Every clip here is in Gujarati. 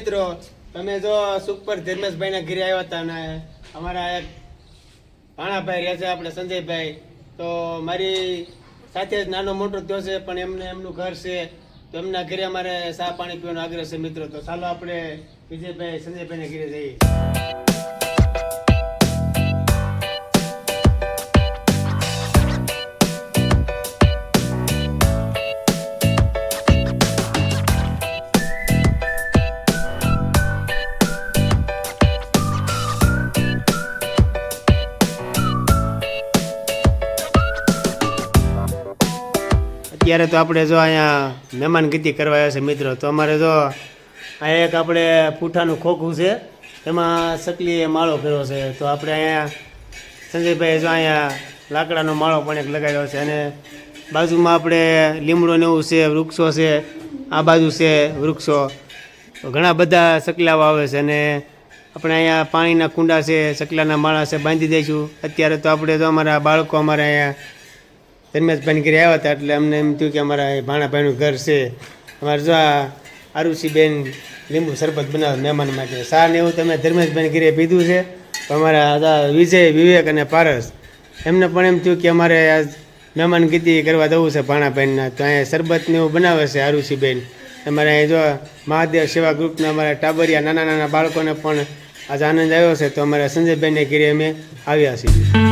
મિત્રો, તમે જો સુપર ધર્મેશભાઈના ઘરે આવ્યા હતા ને અમારા એક ભાણાભાઈ રહે છે આપણે સંજયભાઈ, તો મારી સાથે જ નાનો મોટો થયો છે પણ એમને એમનું ઘર છે, તો એમના ઘરે અમારે ચા પાણી પીવાનો આગ્રહ છે મિત્રો. તો ચાલો આપણે વિજયભાઈ સંજયભાઈના ઘરે જઈએ. અત્યારે તો આપણે જો અહીંયા મહેમાન ગતિ કરવા આવ્યા છે મિત્રો. તો અમારે જો અહીંયા એક આપણે પૂઠાનું ખોખું છે, એમાં સકલીએ માળો કર્યો છે. તો આપણે અહીંયા સંજયભાઈ જો અહીંયા લાકડાનો માળો પણ એક લગાવ્યો છે, અને બાજુમાં આપણે લીમડો ને એવું છે, વૃક્ષો છે, આ બાજુ છે વૃક્ષો, તો ઘણા બધા સકલાઓ આવે છે. અને આપણે અહીંયા પાણીના કુંડા છે, સકલાના માળા છે, બાંધી દઈશું. અત્યારે તો આપણે જો અમારા બાળકો અમારે અહીંયા ધર્મેશભાઈની ઘરે આવ્યા હતા, એટલે અમને એમ થયું કે અમારા ભાણાભાઈનું ઘર છે. અમારે જો આ આરુષીબેન લીંબુ શરબત બનાવે મહેમાન માટે. ચા ને એવું તમે ધર્મેશભાઈની ઘરે પીધું છે. તો અમારા વિજય, વિવેક અને પારસ એમને પણ એમ થયું કે અમારે આ મહેમાન ગતિ કરવા જવું છે ભાણાભાઈના, તો અહીંયા શરબત ને એવું બનાવે છે આરુષીબેન. અમારે અહીં જો મહાદેવ સેવા ગ્રુપના અમારા ટાબરિયા નાના નાના બાળકોને પણ આજે આનંદ આવ્યો છે. તો અમારા સંજયભાઈને ઘરે અમે આવ્યા છીએ.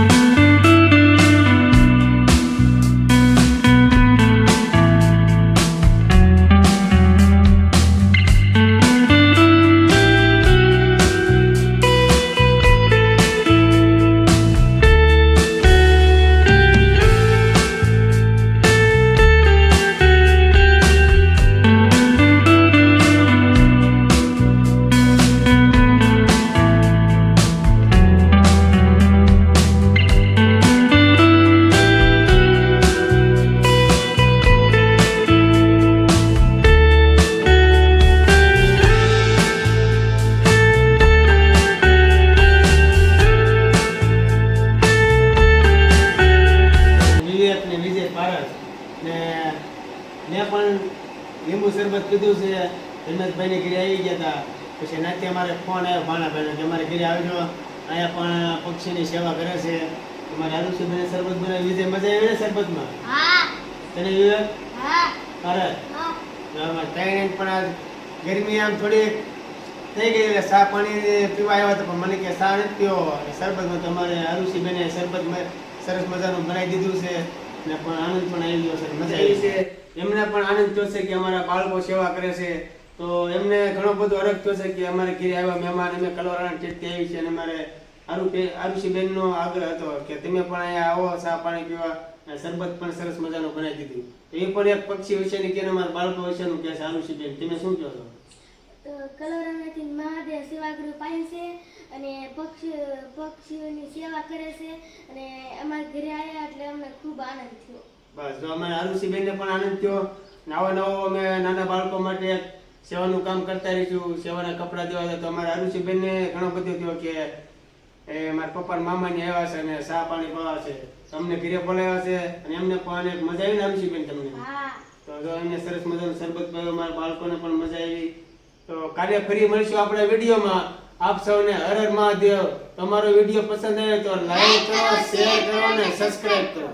મેં પણ લીંબુ શરબત પીધું છે. ધર્મેશભાઈને ઘરે આવી ગયા હતા, પછી નાથી અમારે ફોન આવ્યો ભાણાભાઈનો કે અમારે ઘરે આવજો, અહીંયા પણ પક્ષીની સેવા કરે છે. તમારે આરુષીબેને શરબત બનાવી. વિજય મજા આવી ને શરબતમાં? તને વિવેક? અરે ત્રણ પણ આ ગરમી આમ થોડી થઈ ગઈ એટલે ચા પાણી પીવા આવ્યા હતા, પણ મને કે ચા નથી પીવો, શરબતમાં તમારે આરુષીબેને શરબત સરસ મજાનું બનાવી દીધું છે, ને પણ આનંદ પણ આવી ગયો છે, મજા આવી છે. એમને પણ આનંદ થયો છે કે અમારા બાળકો સેવા કરે છે. તો એમને ઘણો બધો અરગ થયો છે કે અમારે ઘરે આવ્યા મહેમાન, અમે કલવરાના ટેટથી આવી છે, અને અમારે આરુષીબેનનો આગ્રહ હતો કે તમે પણ અહીંયા આવો ચા પાણી પીવા, શરબત પણ સરસ મજાનું બનાવી દીધું. તો એ પણ એક પક્ષી વિશેની કે અમારા બાળકો વિશેનું કે છે. આરુષીબેન, તમે શું કહો છો? તો કલવરામાંથી મહાદેવ સેવા ગ્રુપ આવ્યું છે અને પક્ષીઓની સેવા કરે છે, અને અમારા ઘરે આવ્યા એટલે અમને ખૂબ આનંદ થયો. બસ જો અમારે આરુષીબેનને પણ આનંદ થયો. નવો અમે નાના બાળકો માટે સેવાનું કામ કરતા રહીશું, સેવાના કપડાં દેવા છે. તો અમારે આરુષીબેનને ઘણો બધો થયો કે એ મારા પપ્પા મામાની આવ્યા છે અને ચા પાણી પીવા છે, તમને ઘરે બોલાવ્યા છે, અને એમને પણ મજા આવી ને આરુષીબેન તમને? તો જો એમને સરસ મજાનું શરબત પીવા, મારા બાળકોને પણ મજા આવી. તો કાલે ફરી મળીશું આપણા વિડીયોમાં. આપ સૌને હર હર મહાદેવ. તમારો વિડીયો પસંદ આવે તો લાઈક કરો, શેર કરો અને સબસ્ક્રાઇબ કરો.